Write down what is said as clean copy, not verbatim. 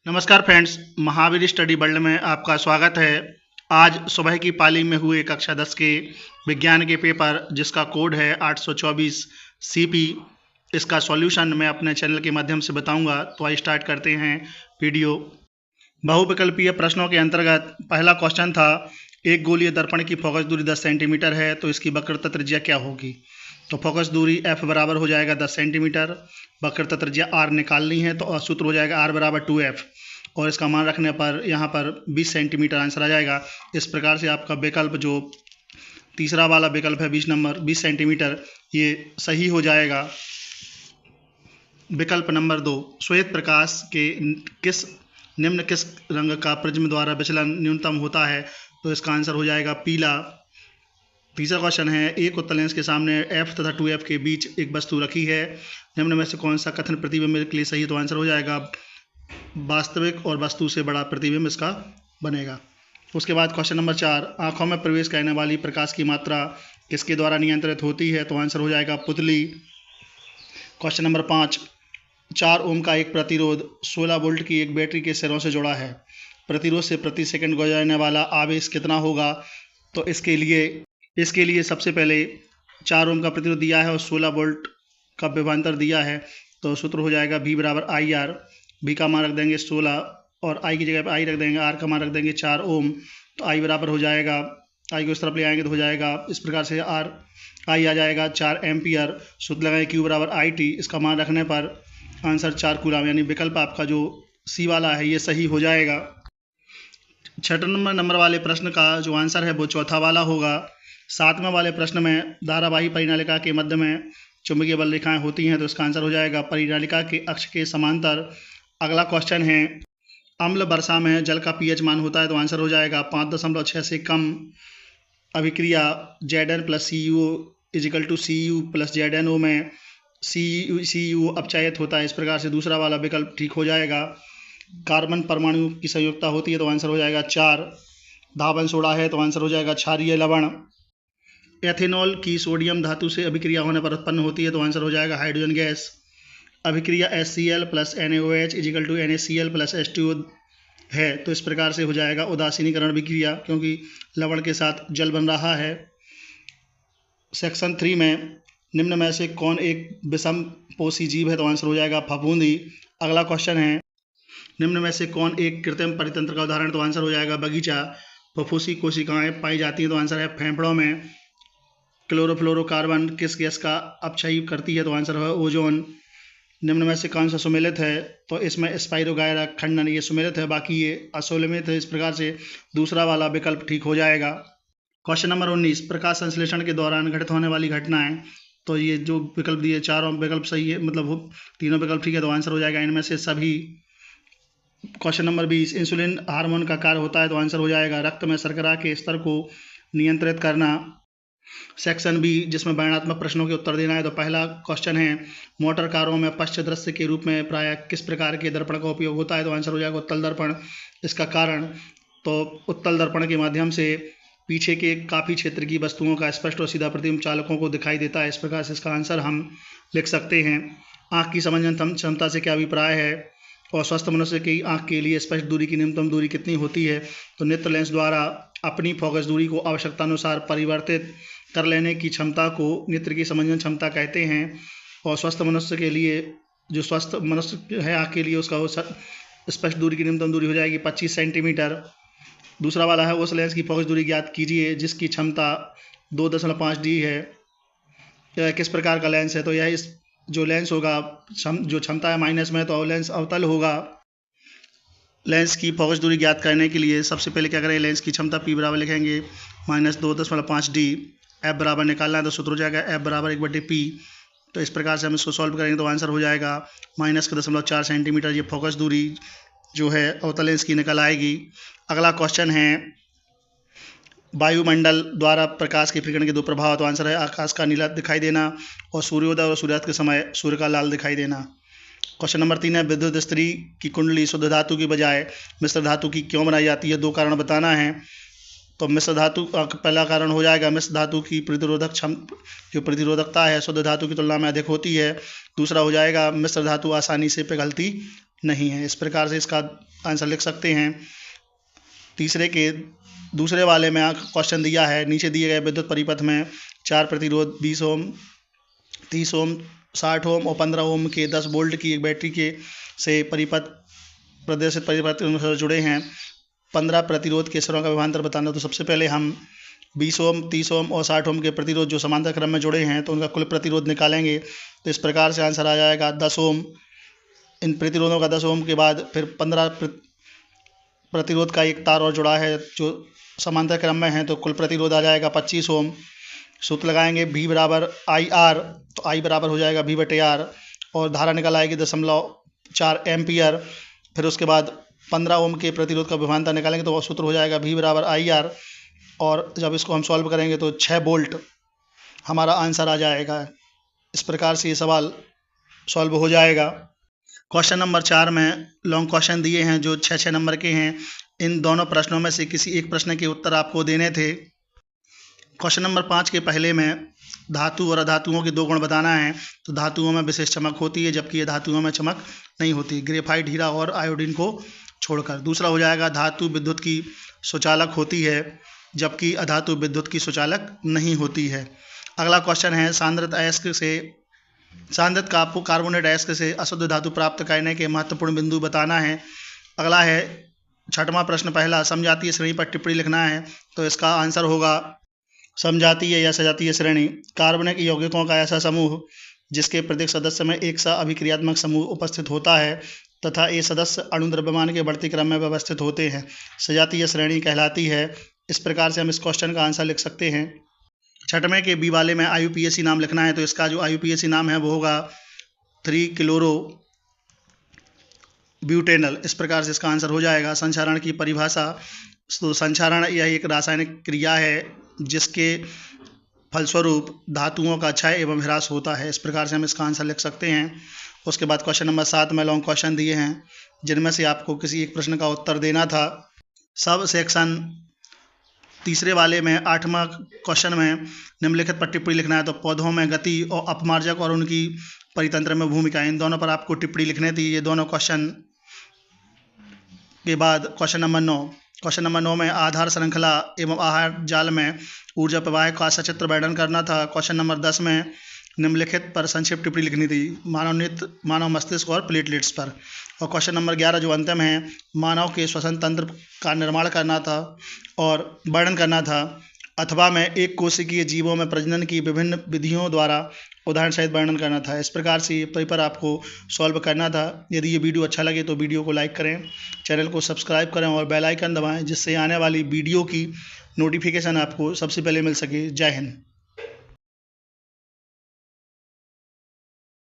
नमस्कार friends, Mahavir study world में आपका स्वागत है। आज सुबह की पाली में हुए कक्षा 10 के विज्ञान के पेपर जिसका कोड है 824 CP, इसका सॉल्यूशन मैं अपने चैनल के माध्यम से बताऊंगा। तो आइए स्टार्ट करते हैं वीडियो। बहुविकल्पीय प्रश्नों के अंतर्गत पहला क्वेश्चन था, एक गोलीय दर्पण की फोकस दूरी 10 सेंटीमीटर है तो इसकी वक्रता त्रिज्या क्या होगी। तो फोकस दूरी F बराबर हो जाएगा 10 सेंटीमीटर, वक्रता त्रिज्या R निकालनी है तो सूत्र हो जाएगा R बराबर 2F और इसका मान रखने पर यहाँ पर 20 सेंटीमीटर आंसर आ जाएगा। इस प्रकार से आपका विकल्प जो तीसरा वाला विकल्प है 20 नंबर 20 सेंटीमीटर ये सही हो जाएगा। विकल्प नंबर 2, श्वेत प्रकाश के निम्न किस रंग का प्रिज्म द्वारा विचलन न्यूनतम होता है। तो इसका आंसर हो जाएगा पीला। तीसरा क्वेश्चन है, एक उत्तल लेंस के सामने F तथा 2F के बीच एक वस्तु रखी है, निम्न में से कौन सा कथन प्रतिबिंब के लिए सही। तो आंसर हो जाएगा वास्तविक और वस्तु से बड़ा प्रतिबिंब इसका बनेगा। उसके बाद क्वेश्चन नंबर 4, आंखों में प्रवेश करने वाली प्रकाश की मात्रा किसके द्वारा नियंत्रित होती है। तो आंसर हो जाएगा पुतली। क्वेश्चन नंबर 5, 4 ओम का एक प्रतिरोध 16 वोल्ट की एक बैटरी के सिरों से जुड़ा है, प्रतिरोध से प्रति सेकंड गुजरने वाला आवेश कितना होगा। तो इसके लिए सबसे पहले 4 ओम का प्रतिरोध दिया है और 16 वोल्ट का विभवांतर दिया है। तो सूत्र हो जाएगा V बराबर IR। V का मान रख देंगे 16 और I की जगह पर I रख देंगे, R का मान रख देंगे 4 ओम। तो I बराबर हो जाएगा, I को इस तरफ ले आएंगे तो हो जाएगा इस प्रकार से I आ जाएगा 4 एम्पियर। सूत्र लगाएंगे Q बराबर IT, इसका मान रखने पर आंसर 4 कूलम, यानी विकल्प आपका जो C वाला है ये सही हो जाएगा। 6 नंबर वाले प्रश्न का जो आंसर है वो चौथा वाला होगा। 7वें वाले प्रश्न में धारावाही परिनालिका के मध्य में चुंबकीय बल रेखाएं होती हैं तो इसका आंसर हो जाएगा परिनालिका के अक्ष के समांतर। अगला क्वेश्चन है, अम्ल वर्षा में जल का pH मान होता है तो आंसर हो जाएगा 5.6 से कम। अभिक्रिया Zn plus CuO equal to Cu plus ZnO में Cu अपचयित होता है, इस प्रकार से दूसरा वाला विकल्प ठीक हो जाएगा। कार्बन परमाणु की संयुक्ता होती है तो आंसर हो जाएगा 4। धावन सोडा है तो आंसर हो जाएगा क्षारीय लवण। एथेनॉल की सोडियम धातु से अभिक्रिया होने पर उत्पन्न होती है तो आंसर हो जाएगा हाइड्रोजन गैस। अभिक्रिया HCl plus NaOH equal to NaCl plus H2O है तो इस प्रकार से हो जाएगा उदासीनीकरण अभिक्रिया, क्योंकि लवण के साथ जल बन रहा है। सेक्शन 3 में निम्न में से कौन एक विषम पोषी जीव है तो आंसर हो जाएगा फफूंदी। अगला क्वेश्चन है, निम्न में से कौन एक कृत्रिम परितंत्र का उदाहरण। तो आंसर हो जाएगा बगीचा। फफूसी कोशिकाएं पाई जाती हैं तो आंसर है फेफड़ों में। क्लोरोफ्लोरोकार्बन किस गैस का अपक्षय करती है तो आंसर है ओजोन। निम्न में से कौन सा सुमेलित है। तो इसमें स्पाइरोगायरा खंडन ये सुमेलित है, बाकी ये असुमेलित है, इस प्रकार से दूसरा वाला विकल्प ठीक हो जाएगा। क्वेश्चन नंबर 19, प्रकाश संश्लेषण के दौरान घटित होने वाली घटनाएं। तो ये जो विकल्प दिए चारों विकल्प सही है, मतलब तीनों विकल्प ठीक है तो आंसर हो जाएगा इनमें से सभी। क्वेश्चन नंबर 20, इंसुलिन हार्मोन का कार्य होता है तो आंसर हो जाएगा रक्त में शर्करा के स्तर को नियंत्रित करना। सेक्शन बी जिसमें वर्णनात्मक प्रश्नों के उत्तर देना है तो पहला क्वेश्चन है, मोटर कारों में पश्च दृश्य के रूप में प्रायः किस प्रकार के दर्पण का उपयोग होता है तो आंसर हो जाएगा उत्तल दर्पण। इसका कारण, तो उत्तल दर्पण के माध्यम से पीछे के काफ़ी क्षेत्र की वस्तुओं का स्पष्ट और सीधा प्रतिबिंब चालकों को दिखाई देता है, इस प्रकार से इसका आंसर हम लिख सकते हैं। आँख की समंजन क्षमता से क्या अभिप्राय है और स्वस्थ मनुष्य की आँख के लिए स्पष्ट दूरी की न्यूनतम दूरी कितनी होती है। तो नेत्र लेंस द्वारा अपनी फोकस दूरी को आवश्यकतानुसार परिवर्तित कर लेने की क्षमता को नेत्र की समंजन क्षमता कहते हैं। और स्वस्थ मनुष्य के लिए, जो स्वस्थ मनुष्य है आँख के लिए, उसका स्पष्ट दूरी की न्यूनतम दूरी हो जाएगी 25 सेंटीमीटर। दूसरा वाला है, उस लेंस की फोकस दूरी ज्ञात कीजिए जिसकी क्षमता 2.5D है। यह किस प्रकार का लेंस है। तो यह इस जो लेंस होगा जो क्षमता है माइनस में, तो लेंस अवतल होगा। लेंस की फोकस दूरी ज्ञात करने के लिए सबसे पहले क्या करें, लेंस की क्षमता P बराबर लिखेंगे -2.5D। F बराबर निकालना है तो सूत्र हो जाएगा F बराबर 1/P। तो इस प्रकार से हम इसको सॉल्व करेंगे तो आंसर हो जाएगा -0.4 सेंटीमीटर। ये फोकस दूरी जो है अवतल लेंस की निकल आएगी। अगला क्वेश्चन है, वायुमंडल द्वारा प्रकाश के विकिरण के दो प्रभाव। तो आंसर है आकाश का नीला दिखाई देना और सूर्योदय और सूर्यास्त के समय सूर्य का लाल दिखाई देना। क्वेश्चन नंबर 3 है, विद्युत स्त्री की कुंडली शुद्ध धातु की बजाय मिश्र धातु की क्यों बनाई जाती है। 2 कारण बताना है। तो मिश्र धातु का पहला कारण हो जाएगा मिश्र धातु की जो प्रतिरोधकता है शुद्ध धातु की तुलना में अधिक होती है। दूसरा हो जाएगा मिश्र धातु आसानी से पिघलती नहीं है। इस प्रकार से इसका आंसर लिख सकते हैं। तीसरे के दूसरे वाले में क्वेश्चन दिया है, नीचे दिए गए विद्युत परिपथ में 4 प्रतिरोध 20 ओम, 30 ओम, 60 ओम और 15 ओम के 10 वोल्ट की एक बैटरी के से परिपथ प्रदर्शित परिपथ के अनुसार जुड़े हैं। 15 प्रतिरोध के स्वरों का विभवांतर बताना। तो सबसे पहले हम 20 ओम, 30 ओम और 60 ओम के प्रतिरोध जो समांतर क्रम में जुड़े हैं तो उनका कुल प्रतिरोध निकालेंगे। तो इस प्रकार से आंसर आ जाएगा 10 ओम। इन प्रतिरोधों का 10 ओम के बाद फिर 15 प्रतिरोध का एक तार और जुड़ा है जो समांतर क्रम में है, तो कुल प्रतिरोध आ जाएगा 25 ओम। सूत्र लगाएंगे V बराबर आई आर, तो I बराबर हो जाएगा V बटे आर और धारा निकल आएगी 0.4 एम्पियर। फिर उसके बाद 15 ओम के प्रतिरोध का विभवांतर निकालेंगे तो वह सूत्र हो जाएगा V बराबर आई आर और जब इसको हम सॉल्व करेंगे तो 6 वोल्ट हमारा आंसर आ जाएगा। इस प्रकार से ये सवाल सॉल्व हो जाएगा। क्वेश्चन नंबर 4 में लॉन्ग क्वेश्चन दिए हैं जो 6 नंबर के हैं। इन दोनों प्रश्नों में से किसी एक प्रश्न के उत्तर आपको देने थे। क्वेश्चन नंबर 5 के पहले में धातु और अधातुओं के 2 गुण बताना है। तो धातुओं में विशेष चमक होती है जबकि अधातुओं में चमक नहीं होती, ग्रेफाइट, हीरा और आयोडीन को छोड़कर। दूसरा हो जाएगा धातु विद्युत की सुचालक होती है जबकि अधातु विद्युत की सुचालक नहीं होती है। अगला क्वेश्चन है सांद्रत कार्बोनेट अयस्क से अशुद्ध धातु प्राप्त करने के महत्वपूर्ण बिंदु बताना है। अगला है 6वां प्रश्न पहला, समजातीय श्रेणी पर टिप्पणी लिखना है। तो इसका आंसर होगा समजातीय या सजातीय श्रेणी कार्बनिक यौगिकों का ऐसा समूह जिसके प्रत्येक सदस्य में एक सा अभिक्रियात्मक समूह उपस्थित होता है तथा ये सदस्य अणु द्रव्यमान के बढ़ती क्रम में व्यवस्थित होते हैं, सजातीय श्रेणी कहलाती है। इस प्रकार से हम इस क्वेश्चन का आंसर लिख सकते हैं। 6वें के बी वाले में IUPAC नाम लिखना है। तो इसका जो IUPAC नाम है वो होगा 3 क्लोरो ब्यूटेनल। इस प्रकार से इसका आंसर हो जाएगा। संक्षारण की परिभाषा, तो संक्षारण यह एक रासायनिक क्रिया है जिसके फलस्वरूप धातुओं का क्षय एवं ह्रास होता है। इस प्रकार से हम इसका आंसर लिख सकते हैं। उसके बाद क्वेश्चन नंबर 7 में लॉन्ग क्वेश्चन दिए हैं जिनमें से आपको किसी एक प्रश्न का उत्तर देना था। सब सेक्शन तीसरे वाले में 8वां क्वेश्चन में निम्नलिखित पर टिप्पणी लिखना है। तो पौधों में गति और अपमार्जक और उनकी परितंत्र में भूमिका, इन दोनों पर आपको टिप्पणी लिखनी थी। ये दोनों क्वेश्चन के बाद क्वेश्चन नंबर 9 में आधार श्रृंखला एवं आहार जाल में ऊर्जा प्रवाह का सचित्र वर्णन करना था। क्वेश्चन नंबर 10 में निम्नलिखित पर संक्षिप्त टिप्पणी लिखनी थी, मानव नृत्य, मानव मस्तिष्क और प्लेटलेट्स पर। और क्वेश्चन नंबर 11 जो अंतिम है, मानव के श्वसन तंत्र का निर्माण करना था और वर्णन करना था, अथवा में एक कोशिकीय जीवों में प्रजनन की विभिन्न विधियों द्वारा उदाहरण सहित वर्णन करना था। इस प्रकार से ये पेपर आपको सॉल्व करना था। यदि ये वीडियो अच्छा लगे तो वीडियो को लाइक करें, चैनल को सब्सक्राइब करें और बेल आइकन दबाएं जिससे आने वाली वीडियो की नोटिफिकेशन आपको सबसे पहले मिल सके। जय हिंद।